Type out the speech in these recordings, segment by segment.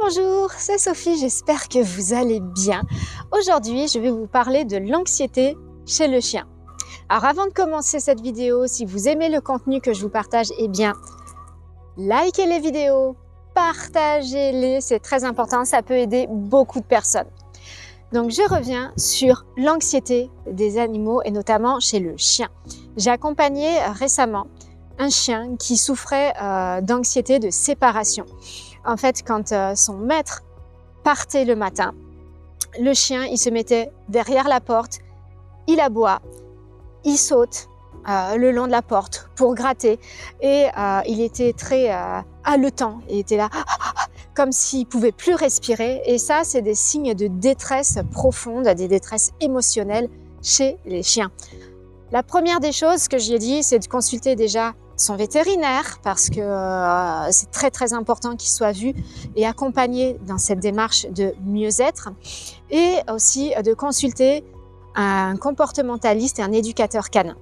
Bonjour, c'est Sophie, j'espère que vous allez bien. Aujourd'hui, je vais vous parler de l'anxiété chez le chien. Alors avant de commencer cette vidéo, si vous aimez le contenu que je vous partage, eh bien, likez les vidéos, partagez-les, c'est très important, ça peut aider beaucoup de personnes. Donc je reviens sur l'anxiété des animaux et notamment chez le chien. J'ai accompagné récemment un chien qui souffrait d'anxiété de séparation. En fait, quand son maître partait le matin, le chien, il se mettait derrière la porte, il aboie, il saute le long de la porte pour gratter et il était très haletant, il était là comme s'il pouvait plus respirer et ça, c'est des signes de détresse profonde, des détresses émotionnelles chez les chiens. La première des choses que je lui ai dit, c'est de consulter déjà son vétérinaire parce que c'est très important qu'il soit vu et accompagné dans cette démarche de mieux-être et aussi de consulter un comportementaliste et un éducateur canin.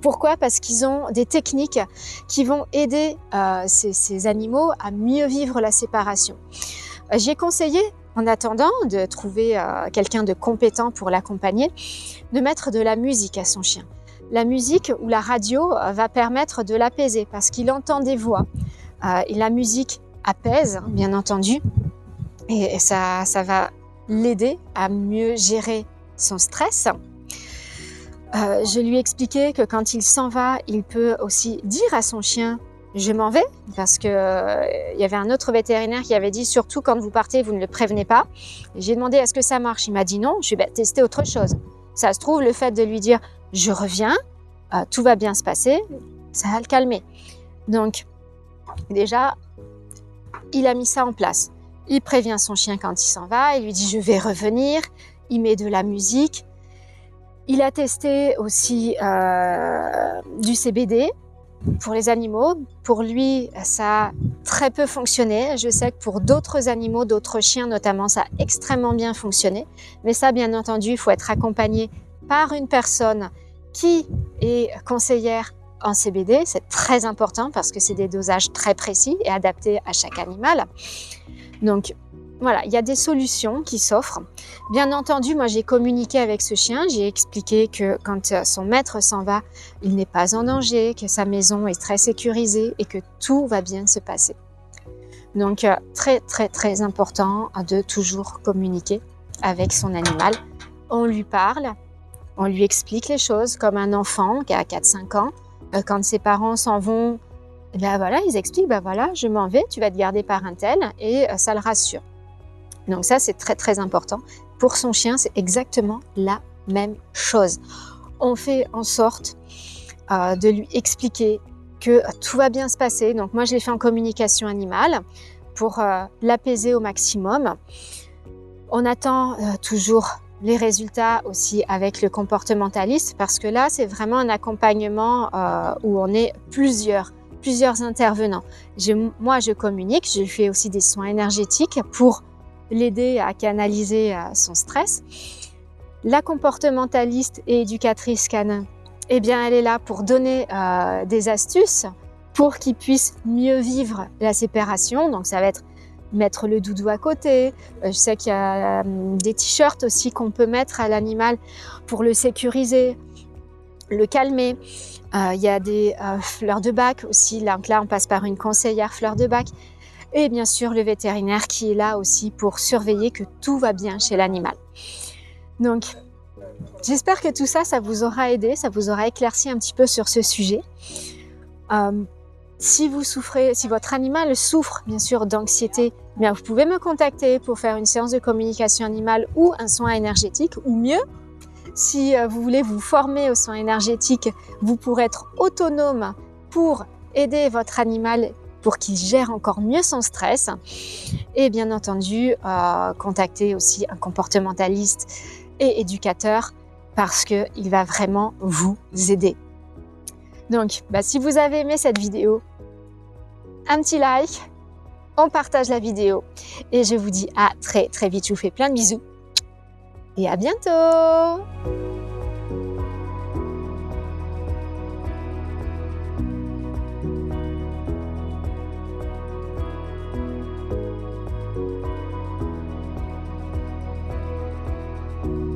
Pourquoi? Parce qu'ils ont des techniques qui vont aider ces animaux à mieux vivre la séparation. J'ai conseillé, en attendant de trouver quelqu'un de compétent pour l'accompagner, de mettre de la musique à son chien. La musique ou la radio va permettre de l'apaiser parce qu'il entend des voix. Et la musique apaise, bien entendu, et ça va l'aider à mieux gérer son stress. Je lui ai expliqué que quand il s'en va, il peut aussi dire à son chien « je m'en vais » parce qu'il y avait un autre vétérinaire qui avait dit « surtout quand vous partez, vous ne le prévenez pas ». J'ai demandé « est-ce que ça marche ?» Il m'a dit « non ». Je vais tester autre chose. Ça se trouve, le fait de lui dire « je reviens », tout va bien se passer, ça va le calmer. Donc, déjà, il a mis ça en place. Il prévient son chien quand il s'en va, il lui dit « je vais revenir », il met de la musique. Il a testé aussi du CBD pour les animaux. Pour lui, ça a très peu fonctionné. Je sais que pour d'autres animaux, d'autres chiens notamment, ça a extrêmement bien fonctionné. Mais ça, bien entendu, il faut être accompagné par une personne qui est conseillère en CBD. C'est très important parce que c'est des dosages très précis et adaptés à chaque animal. Donc, voilà, il y a des solutions qui s'offrent. Bien entendu, moi j'ai communiqué avec ce chien, j'ai expliqué que quand son maître s'en va, il n'est pas en danger, que sa maison est très sécurisée et que tout va bien se passer. Donc très important de toujours communiquer avec son animal. On lui parle, on lui explique les choses comme un enfant qui a 4-5 ans. Quand ses parents s'en vont, ben voilà, ils expliquent, ben voilà, je m'en vais, tu vas te garder par un tel et ça le rassure. Donc ça, c'est très important. Pour son chien, c'est exactement la même chose. On fait en sorte de lui expliquer que tout va bien se passer. Donc moi, je l'ai fait en communication animale pour l'apaiser au maximum. On attend toujours les résultats aussi avec le comportementaliste parce que là, c'est vraiment un accompagnement où on est plusieurs intervenants. Moi, je communique, je fais aussi des soins énergétiques pour l'aider à canaliser son stress. La comportementaliste et éducatrice canin, eh bien, elle est là pour donner des astuces pour qu'il puisse mieux vivre la séparation. Donc, ça va être mettre le doudou à côté. Je sais qu'il y a des t-shirts aussi qu'on peut mettre à l'animal pour le sécuriser, le calmer. Il y a des fleurs de bac aussi. Donc là, on passe par une conseillère fleurs de bac. Et bien sûr, le vétérinaire qui est là aussi pour surveiller que tout va bien chez l'animal. Donc, j'espère que tout ça, ça vous aura aidé, ça vous aura éclairci un petit peu sur ce sujet. Si votre animal souffre, bien sûr, d'anxiété, bien, vous pouvez me contacter pour faire une séance de communication animale ou un soin énergétique, ou mieux, si vous voulez vous former au soin énergétique, vous pourrez être autonome pour aider votre animal pour qu'il gère encore mieux son stress et bien entendu contacter aussi un comportementaliste et éducateur parce qu'il va vraiment vous aider. Donc si vous avez aimé cette vidéo, un petit like, on partage la vidéo et je vous dis à très vite, je vous fais plein de bisous et à bientôt. bientôt.